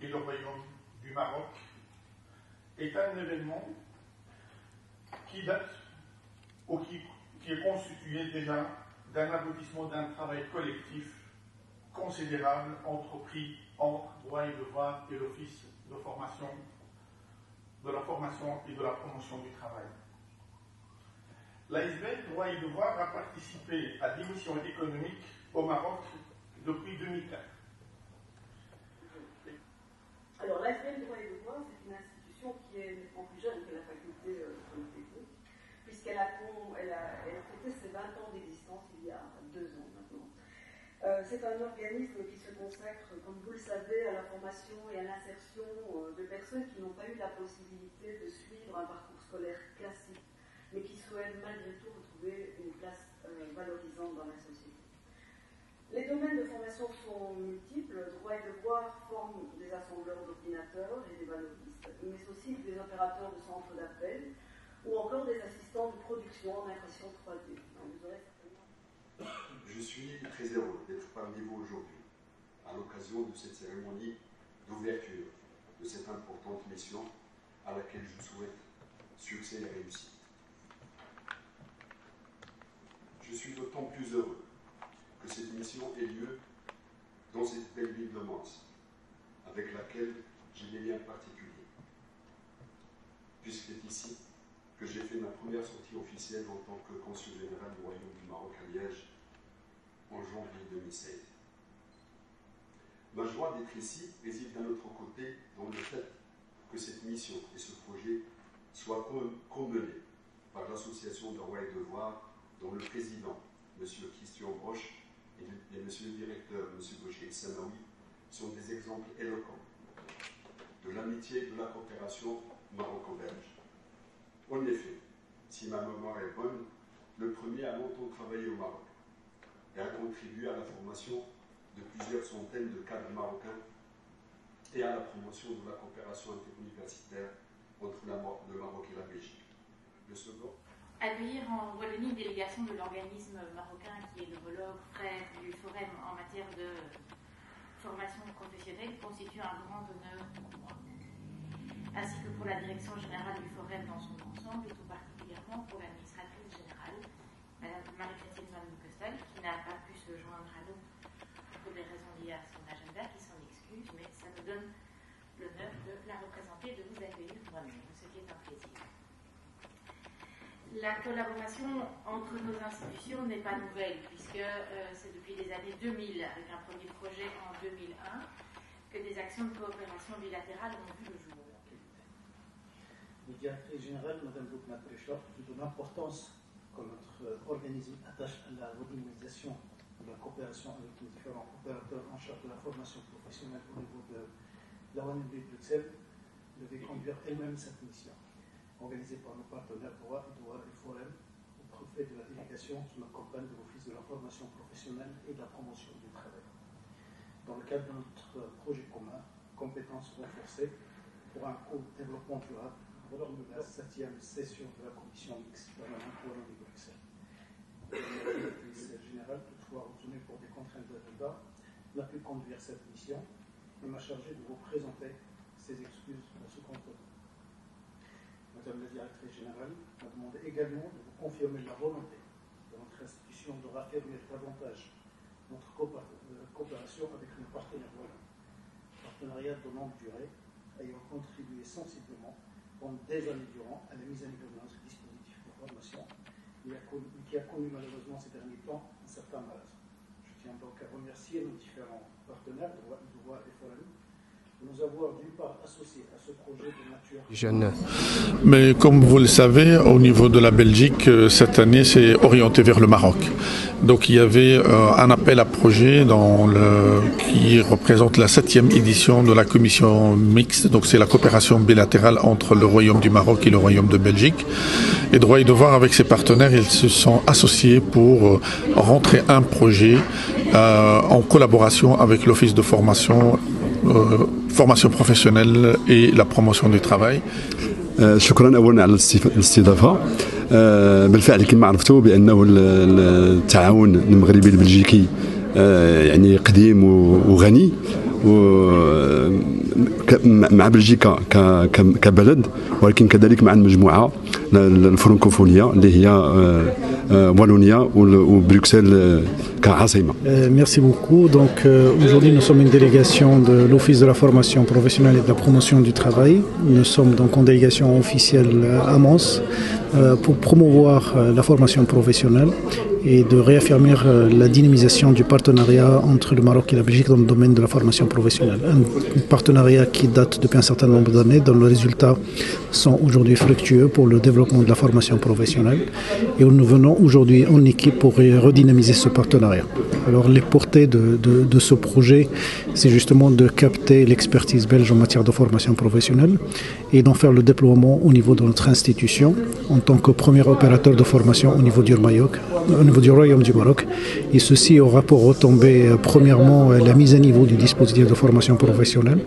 et le Royaume du Maroc est un événement qui date ou qui est constitué déjà d'un aboutissement d'un travail collectif considérable entrepris entre droit et devoir et l'Office de formation, de la formation et de la promotion du travail. L'ASBL Droit et Devoir a participé à des missions économiques au Maroc depuis 2004. Alors, l'ASBL Droit et Devoir, c'est une institution qui est nettement plus jeune que la faculté de Polytechnique, puisqu'elle a fêté ses 20 ans d'existence il y a 2 ans maintenant. C'est un organisme qui se consacre, comme vous le savez, à la formation et à l'insertion de personnes qui n'ont pas eu la possibilité de suivre un parcours scolaire classique, mais qui souhaitent malgré tout retrouver une place valorisante dans la société. Les domaines de formation sont multiples. Droit et devoir forment des assembleurs d'ordinateurs et des valoristes, mais aussi des opérateurs de centres d'appel ou encore des assistants de production en impression 3D. Je suis très heureux d'être parmi vous aujourd'hui, à l'occasion de cette cérémonie d'ouverture de cette importante mission à laquelle je souhaite succès et réussite. Je suis d'autant plus heureux que cette mission ait lieu dans cette belle ville de Mons, avec laquelle j'ai des liens particuliers, puisque c'est ici que j'ai fait ma première sortie officielle en tant que consul général du Royaume du Maroc à Liège en janvier 2016. Ma joie d'être ici réside d'un autre côté dans le fait que cette mission et ce projet soient co-menés par l'association de Droit et Devoir, dont le président, M. Christian Broche, et M. le directeur, M. Boucher Sanaoui, sont des exemples éloquents de l'amitié et de la coopération maroco-belge. En effet, si ma mémoire est bonne, le premier a longtemps travaillé au Maroc et a contribué à la formation de plusieurs centaines de cadres marocains et à la promotion de la coopération interuniversitaire entre le Maroc et la Belgique. Le second. Accueillir en Wallonie une délégation de l'organisme marocain qui est l'homologue frère du Forem en matière de formation professionnelle constitue un grand honneur pour moi, ainsi que pour la direction générale du Forem dans son ensemble et tout particulièrement pour l'administratrice générale, Mme Marie-Christine Van Costel, qui n'a pas pu se joindre à nous pour des raisons liées à son agenda, qui s'en excuse, mais ça me donne l'honneur de la représenter et de vous accueillir moi-même, ce qui est un plaisir. La collaboration entre nos institutions n'est pas nouvelle, puisque c'est depuis les années 2000, avec un premier projet en 2001, que des actions de coopération bilatérale ont vu le jour. Le directeur général, Mme Loukna Préchor, de l'importance que notre organisme attache à la redynamisation de la coopération avec les différents opérateurs en charge de la formation professionnelle au niveau de la ONB Bruxelles, devait conduire elle-même cette mission, organisée par nos partenaires droit et Forem, au profit de la délégation sous la campagne de l'Office de la formation professionnelle et de la promotion du travail. Dans le cadre de notre projet commun, compétences renforcées pour un co-développement durable, lors de la 7e session de la commission mixte parlementaire de Bruxelles. La directrice générale, toutefois retenue pour des contraintes d'agenda, n'a pu conduire cette mission et m'a chargé de vous présenter ses excuses dans ce contexte. Madame la directrice générale m'a demandé également de vous confirmer la volonté de notre institution de raffirmer davantage notre coopération avec nos partenaires wallons. Partenariat de longue durée ayant contribué sensiblement pendant des années durant à la mise en œuvre de notre dispositif de formation, qui a connu malheureusement ces derniers temps un certain malaise. Je tiens donc à remercier nos différents partenaires, Droit et Forem, de nous avoir d'une part associés à ce projet de nature jeune. Mais comme vous le savez, au niveau de la Belgique, cette année, c'est orienté vers le Maroc. Donc il y avait un appel à projet qui représente la 7e édition de la commission mixte. Donc c'est la coopération bilatérale entre le Royaume du Maroc et le Royaume de Belgique. Et Droit et Devoir, avec ses partenaires, ils se sont associés pour rentrer un projet en collaboration avec l'Office de formation professionnelle et la promotion du travail. شكرا اولا على الاستضافه. بالفعل كما عرفتوا بانه التعاون المغربي البلجيكي يعني قديم وغني، مع بلجيكا كبلد، ولكن كذلك مع المجموعة الفرنكوفونية اللي هي والونيا وبروكسل كعاصمة. Merci beaucoup. Donc aujourd'hui nous sommes une délégation de l'Office de la formation professionnelle et de la promotion du travail. Nous sommes donc en délégation officielle à Mons pour promouvoir la formation professionnelle et de réaffirmer la dynamisation du partenariat entre le Maroc et la Belgique dans le domaine de la formation professionnelle. Un partenariat qui date depuis un certain nombre d'années, dont les résultats sont aujourd'hui fructueux pour le développement de la formation professionnelle. Et nous venons aujourd'hui en équipe pour redynamiser ce partenariat. Alors les portées de ce projet, c'est justement de capter l'expertise belge en matière de formation professionnelle et d'en faire le déploiement au niveau de notre institution en tant que premier opérateur de formation au niveau du Royaume du Maroc. Et ceci aura pour retombée premièrement la mise à niveau du dispositif de formation professionnelle.